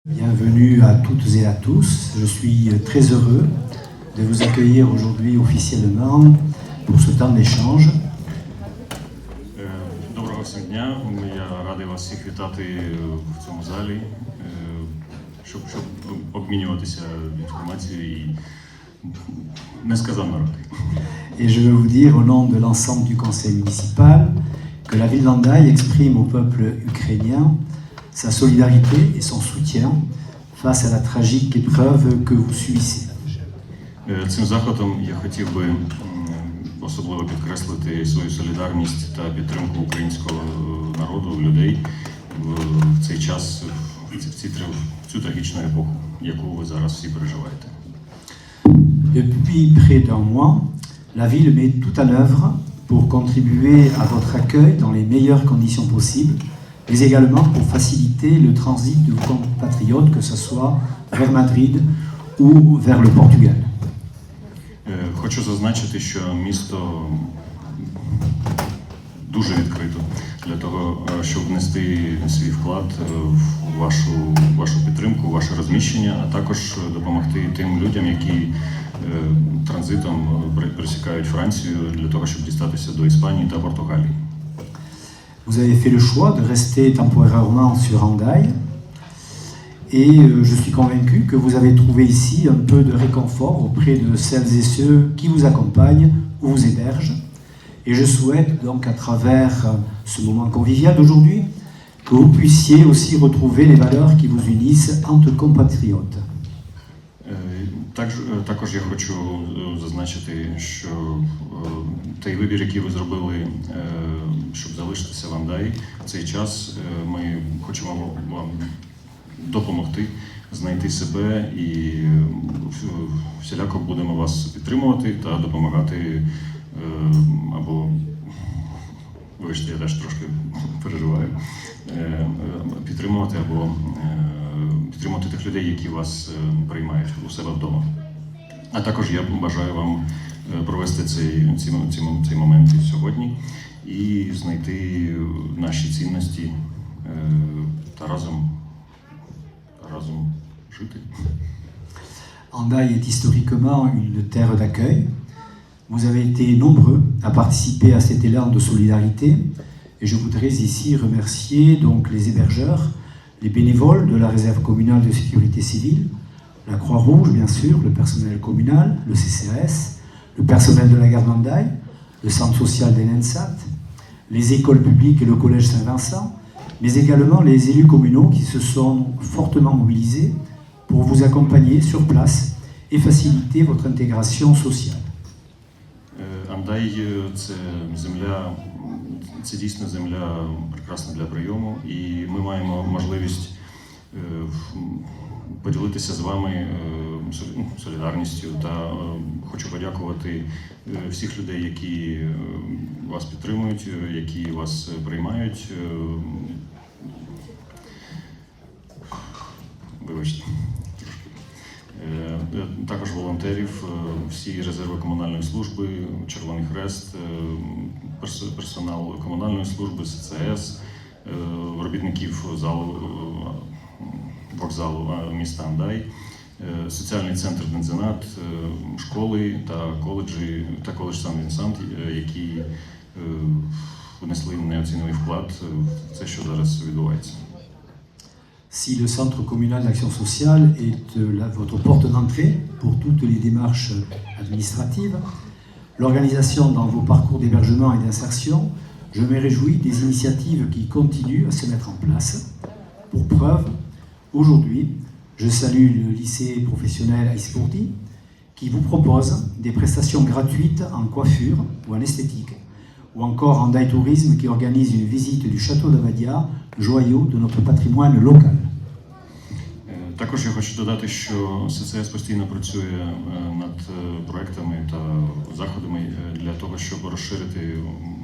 Bienvenue à toutes et à tous. Je suis très heureux de vous accueillir aujourd'hui officiellement pour ce temps d'échange. Доброго всім дня. Я радий вас всіх вітати в цьому залі, щоб обмінюватися інформацією і несказанно радий. Et je veux vous dire au nom de l'ensemble du conseil municipal que la ville d'Hendaye exprime au peuple ukrainien sa solidarité et son soutien face à la tragique épreuve que vous subissez. Цим заходом я хотів би особливо підкреслити свою солідарність та підтримку українського народу, людей в цей час, в цю трагічну епоху, яку ви зараз всі переживаєте. Depuis près d'un mois, la ville met tout en œuvre pour contribuer à votre accueil dans les meilleures conditions possibles, mais également pour faciliter le transit de vos compatriotes, que ce soit vers Madrid ou vers le Portugal. Хочу зазначити, що місто дуже відкрито для того, щоб внести свій вклад в вашу підтримку, ваше розміщення, а також допомогти тим людям, які транзитом пересікають Францію для того, щоб дістатися до Іспанії та Португалії. Vous avez fait le choix de rester temporairement sur Hendaye et je suis convaincu que vous avez trouvé ici un peu de réconfort auprès de celles et ceux qui vous accompagnent ou vous hébergent. Et je souhaite donc à travers ce moment convivial d'aujourd'hui que vous puissiez aussi retrouver les valeurs qui vous unissent entre compatriotes. Також я хочу зазначити, що той вибір, який ви зробили, щоб залишитися в Hendaye в цей час, ми хочемо вам допомогти знайти себе і всіляко будемо вас підтримувати та допомагати, або, вибачте, я теж трошки переживаю, підтримувати або підтримувати тих людей, які вас приймають у себе вдома. А також я бажаю вам провести ці моменти сьогодні і знайти наші цінності та разом жити. Hendaye est historiquement une terre d'accueil. Vous avez été nombreux à participer à cet élan de solidarité et je voudrais ici remercier donc les hébergeurs, les bénévoles de la réserve communale de sécurité civile, la Croix-Rouge bien sûr, le personnel communal, le CCAS, le personnel de la gare d'Hendaye, le centre social des Nensat, les écoles publiques et le collège Saint-Vincent, mais également les élus communaux qui se sont fortement mobilisés pour vous accompagner sur place et faciliter votre intégration sociale. Hendaye – це земля, це дійсно земля прекрасна для прийому, і ми маємо можливість поділитися з вами солідарністю. Та хочу подякувати всіх людей, які вас підтримують, які вас приймають. Вибачте. Також волонтерів, всі резерви комунальної служби, Червоний Хрест, персонал комунальної служби, СЦС, робітників вокзалу міста Hendaye, соціальний центр Дензенат, школи та коледжі та коледж Сан-Вінсант, які внесли неоцінний вклад в це, що зараз відбувається. Si le centre communal d'action sociale est votre porte d'entrée pour toutes les démarches administratives, l'organisation dans vos parcours d'hébergement et d'insertion, je me réjouis des initiatives qui continuent à se mettre en place. Pour preuve, aujourd'hui, je salue le lycée professionnel Aisporti qui vous propose des prestations gratuites en coiffure ou en esthétique, ou encore Hendaye Tourisme qui organise une visite du château d'Avadia, joyau de notre patrimoine local. Також я хочу додати, що СЦС постійно працює над проектами та заходами для того, щоб розширити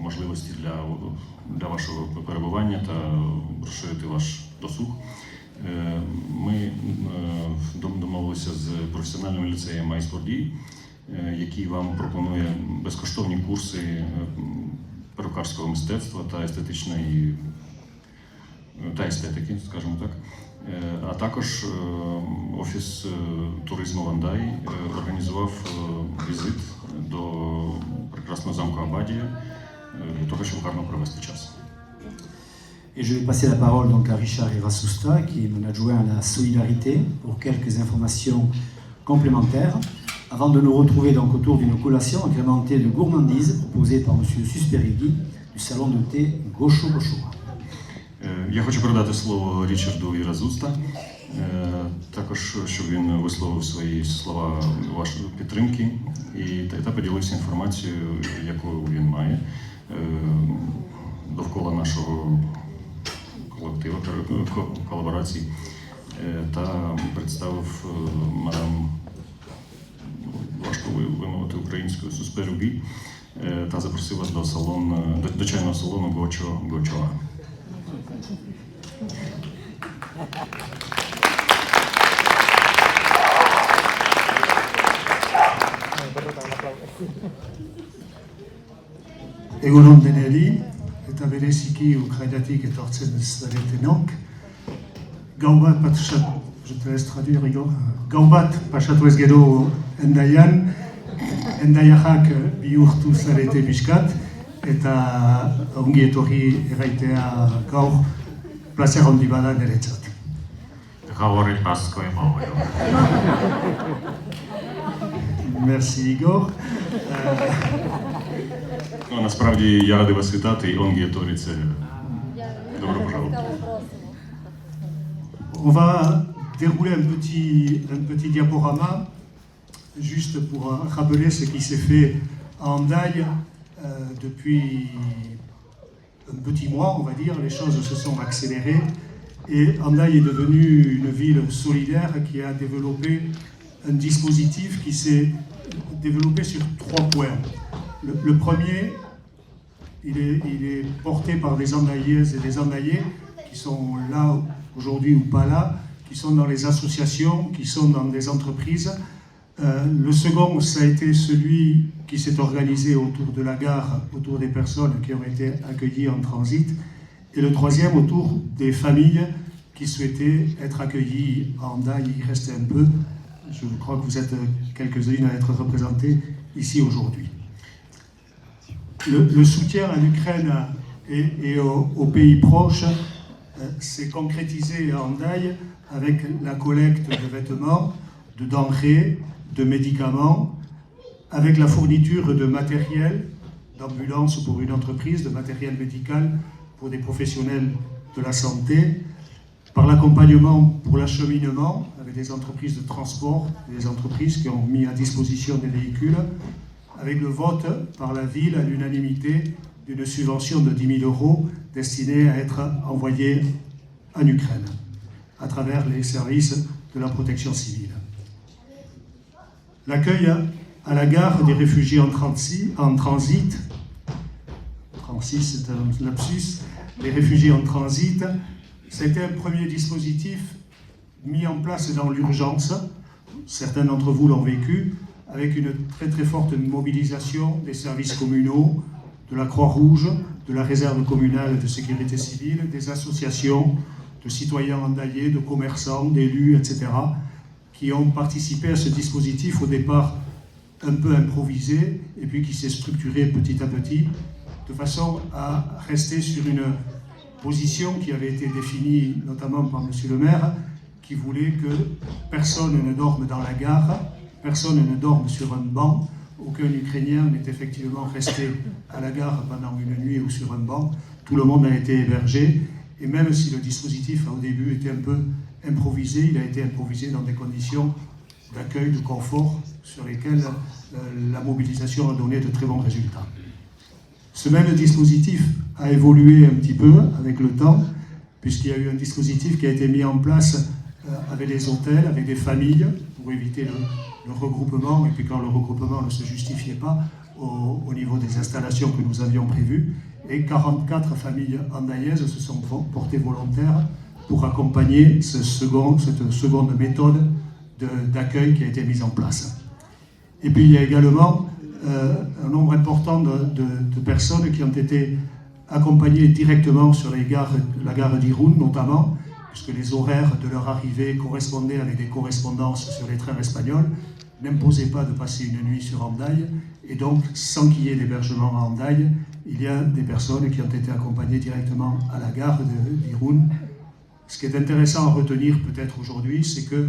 можливості для вашого перебування та розширити ваш досуг. Ми домовилися з професіональним ліцеєм Aisporti, який вам пропонує безкоштовні курси перукарського мистецтва та естетичної та естетики, скажімо так. А також Офіс туризму Вандай організував візит до прекрасного замку Абадія для того, щоб гарно провести час. Et je vais passer la parole donc à Richard Irasusta, qui est mon adjoint à la solidarité, pour quelques informations complémentaires, avant de nous retrouver donc autour d'une collation agrémentée de gourmandises proposée par M. Susperegui du salon de thé Gosho Gosho. Я хочу передати слово Річарду Іразуста, також, щоб він висловив свої слова вашої підтримки та поділився інформацією, яку він має довкола нашого колективу, колаборації, та представив мадам, важко вимовити українською, Susperegui, та запросив вас до чайного салону Гочоа. Egunon deneri, eta bereziki Ukrainatik etortzen zaretenok. Gau bat je te laisse traduire, Igor. Gau bat pasatu ez gero Hendaian, Hendaiak bihurtu zarete biskat, eta ongi etorri erraitea gaur plazer handi bada niretzat. Говорить баскою мовою. Merci Igor. Насправді я радий вас вітати, і онгі еторі це добро пожаловать. On va dérouler un petit diaporama juste pour rappeler ce qui s'est fait à Hendaye depuis un petit mois, on va dire. Les choses se sont accélérées et Hendaye est devenue une ville solidaire qui a développé un dispositif qui s'est développé sur 3 points. Le premier, il est porté par des Hendayaises et des Hendayais qui sont là aujourd'hui ou pas là, qui sont dans les associations, qui sont dans des entreprises. Le second, ça a été celui qui s'est organisé autour de la gare, autour des personnes qui ont été accueillies en transit. Et le troisième, autour des familles qui souhaitaient être accueillies à Hendaye. Il restait un peu. Je crois que vous êtes quelques-unes à être représentées ici aujourd'hui. Le soutien à l'Ukraine et aux pays proches s'est concrétisé à Hendaye avec la collecte de vêtements, de denrées, de médicaments, avec la fourniture de matériel, d'ambulance pour une entreprise, de matériel médical pour des professionnels de la santé, par l'accompagnement pour l'acheminement avec des entreprises de transport, des entreprises qui ont mis à disposition des véhicules, avec le vote par la ville à l'unanimité d'une subvention de 10 000 € destinée à être envoyée en Ukraine à travers les services de la protection civile. L'accueil à la gare des réfugiés en transit, 36 c'est un lapsus, les réfugiés en transit, c'était un premier dispositif mis en place dans l'urgence, certains d'entre vous l'ont vécu, avec une très très forte mobilisation des services communaux, de la Croix-Rouge, de la réserve communale de sécurité civile, des associations, de citoyens hendayais, de commerçants, d'élus, etc., qui ont participé à ce dispositif au départ un peu improvisé et puis qui s'est structuré petit à petit de façon à rester sur une position qui avait été définie notamment par M. le maire, qui voulait que personne ne dorme dans la gare, personne ne dorme sur un banc, aucun Ukrainien n'est effectivement resté à la gare pendant une nuit ou sur un banc, tout le monde a été hébergé, et même si le dispositif au début était un peu improvisé, il a été improvisé dans des conditions d'accueil, de confort, sur lesquelles la mobilisation a donné de très bons résultats. Ce même dispositif a évolué un petit peu avec le temps, puisqu'il y a eu un dispositif qui a été mis en place avec des hôtels, avec des familles, pour éviter le regroupement, et puis quand le regroupement ne se justifiait pas au niveau des installations que nous avions prévues, et 44 familles hendayaises se sont portées volontaires pour accompagner cette seconde méthode d'accueil qui a été mise en place. Et puis il y a également un nombre important de personnes qui ont été accompagnés directement sur la gare d'Irun notamment, puisque les horaires de leur arrivée correspondaient avec des correspondances sur les trains espagnols, n'imposaient pas de passer une nuit sur Hendaye, et donc sans qu'il y ait d'hébergement à Hendaye, il y a des personnes qui ont été accompagnées directement à la gare d'Irun. Ce qui est intéressant à retenir peut-être aujourd'hui, c'est que,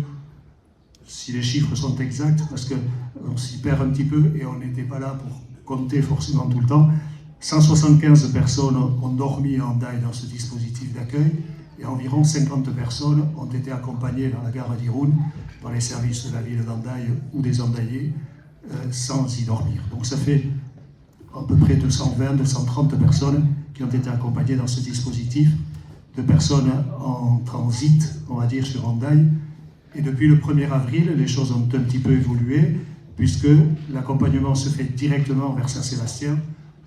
si les chiffres sont exacts, parce qu'on s'y perd un petit peu et on n'était pas là pour compter forcément tout le temps, 175 personnes ont dormi à Hendaye dans ce dispositif d'accueil et environ 50 personnes ont été accompagnées dans la gare d'Irun par les services de la ville d'Hendaye ou des Hendaillais sans y dormir. Donc ça fait à peu près 220-230 personnes qui ont été accompagnées dans ce dispositif de personnes en transit, on va dire, sur Hendaye. Et depuis le 1er avril, les choses ont un petit peu évolué, puisque l'accompagnement se fait directement vers Saint-Sébastien,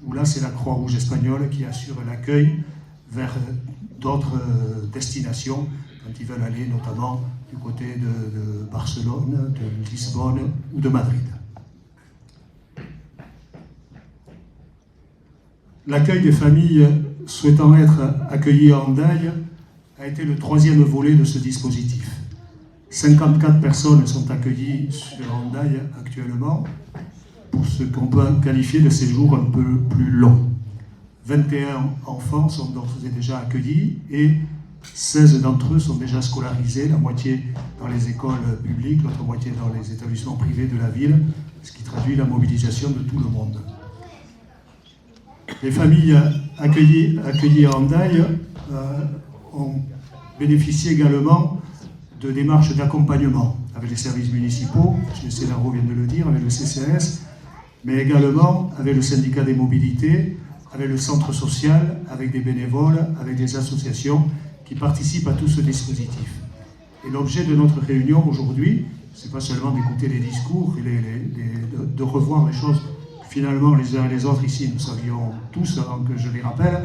où là, c'est la Croix-Rouge espagnole qui assure l'accueil vers d'autres destinations, quand ils veulent aller notamment du côté de Barcelone, de Lisbonne ou de Madrid. L'accueil des familles souhaitant être accueillies à Hendaye a été le 3e volet de ce dispositif. 54 personnes sont accueillies sur Hendaye actuellement pour ce qu'on peut qualifier de séjour un peu plus long. 21 enfants sont d'ores et déjà accueillis et 16 d'entre eux sont déjà scolarisés, la moitié dans les écoles publiques, l'autre moitié dans les établissements privés de la ville, ce qui traduit la mobilisation de tout le monde. Les familles accueillies à Hendaye ont bénéficié également de démarches d'accompagnement avec les services municipaux, M. Célaro vient de le dire, avec le CCAS, mais également avec le syndicat des mobilités, avec le centre social, avec des bénévoles, avec des associations qui participent à tout ce dispositif. Et l'objet de notre réunion aujourd'hui, ce n'est pas seulement d'écouter les discours et de revoir les choses finalement les uns et les autres ici, nous savions tous avant que je les rappelle.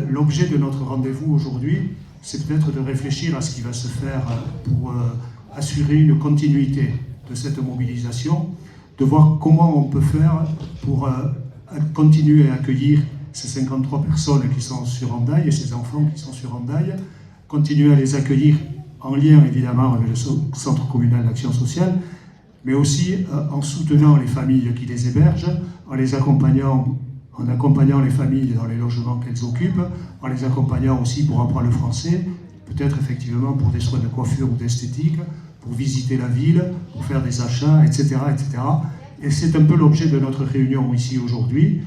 L'objet de notre rendez-vous aujourd'hui, c'est peut-être de réfléchir à ce qui va se faire pour assurer une continuité de cette mobilisation, de voir comment on peut faire pour continuer à accueillir ces 53 personnes qui sont sur Hendaye et ces enfants qui sont sur Hendaye, continuer à les accueillir en lien évidemment avec le Centre communal d'action sociale, mais aussi en soutenant les familles qui les hébergent, en accompagnant les familles dans les logements qu'elles occupent, en les accompagnant aussi pour apprendre le français, peut-être effectivement pour des soins de coiffure ou d'esthétique, pour visiter la ville, pour faire des achats, etc. etc. Et c'est un peu l'objet de notre réunion ici aujourd'hui,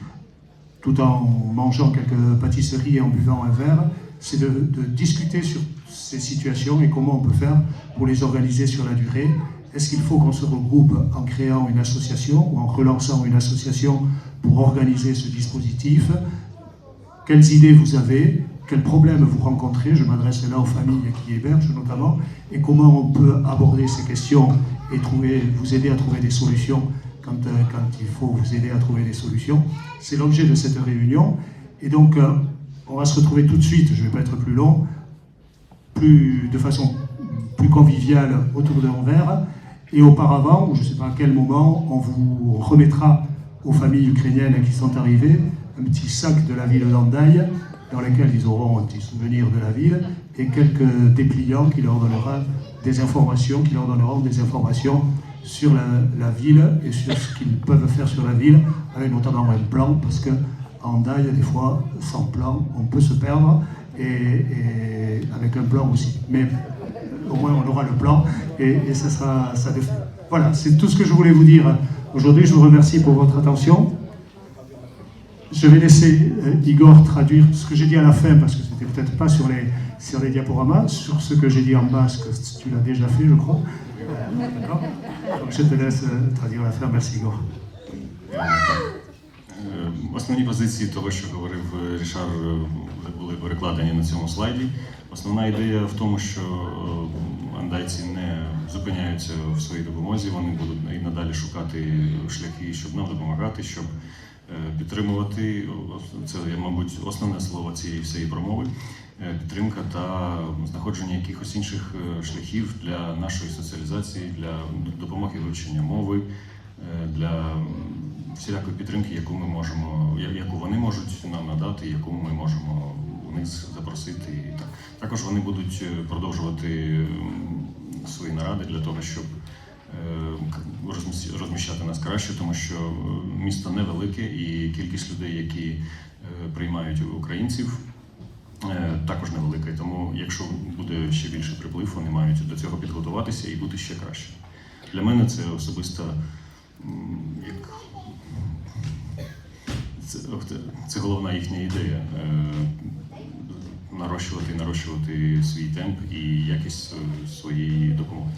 tout en mangeant quelques pâtisseries et en buvant un verre, c'est de discuter sur ces situations et comment on peut faire pour les organiser sur la durée. Est-ce qu'il faut qu'on se regroupe en créant une association ou en relançant une association pour organiser ce dispositif? Quelles idées vous avez? Quels problèmes vous rencontrez? Je m'adresse là aux familles qui hébergent notamment. Et comment on peut aborder ces questions et vous aider à trouver des solutions quand il faut vous aider à trouver des solutions? C'est l'objet de cette réunion. Et donc, on va se retrouver tout de suite, je ne vais pas être plus long, de façon plus conviviale autour d'un verre. Et auparavant, ou je ne sais pas à quel moment, on vous remettra aux familles ukrainiennes qui sont arrivées un petit sac de la ville d'Hendaye dans lequel ils auront un petit souvenir de la ville et quelques dépliants qui leur donneront des informations, sur la ville et sur ce qu'ils peuvent faire sur la ville, avec notamment un plan, parce que à Hendaye, des fois, sans plan, on peut se perdre, et avec un plan aussi. Mais au moins, on aura le plan, et ça sera... Voilà, c'est tout ce que je voulais vous dire aujourd'hui. Je vous remercie pour votre attention. Je vais laisser Igor traduire ce que j'ai dit à la fin, parce que c'était peut-être pas sur les diaporamas, sur ce que j'ai dit en bas, parce que tu l'as déjà fait, je crois. D'accord ? Donc je te laisse traduire la fin. Merci, Igor. Основні позиції того, що говорив Рішар, були перекладені на цьому слайді. Основна ідея в тому, що андайці не зупиняються в своїй допомозі, вони будуть і надалі шукати шляхи, щоб нам допомагати, щоб підтримувати, це, мабуть, основне слово цієї всієї промови, підтримка та знаходження якихось інших шляхів для нашої соціалізації, для допомоги вивчення мови, для всілякої підтримки, яку ми можемо, яку вони можуть нам надати, яку ми можемо у них запросити. І так. Також вони будуть продовжувати свої наради для того, щоб розміщати нас краще, тому що місто невелике і кількість людей, які приймають українців, також невелика. І тому, якщо буде ще більший приплив, вони мають до цього підготуватися і бути ще краще. Для мене це особисто як це головна їхня ідея нарощувати свій темп і якість своєї допомоги.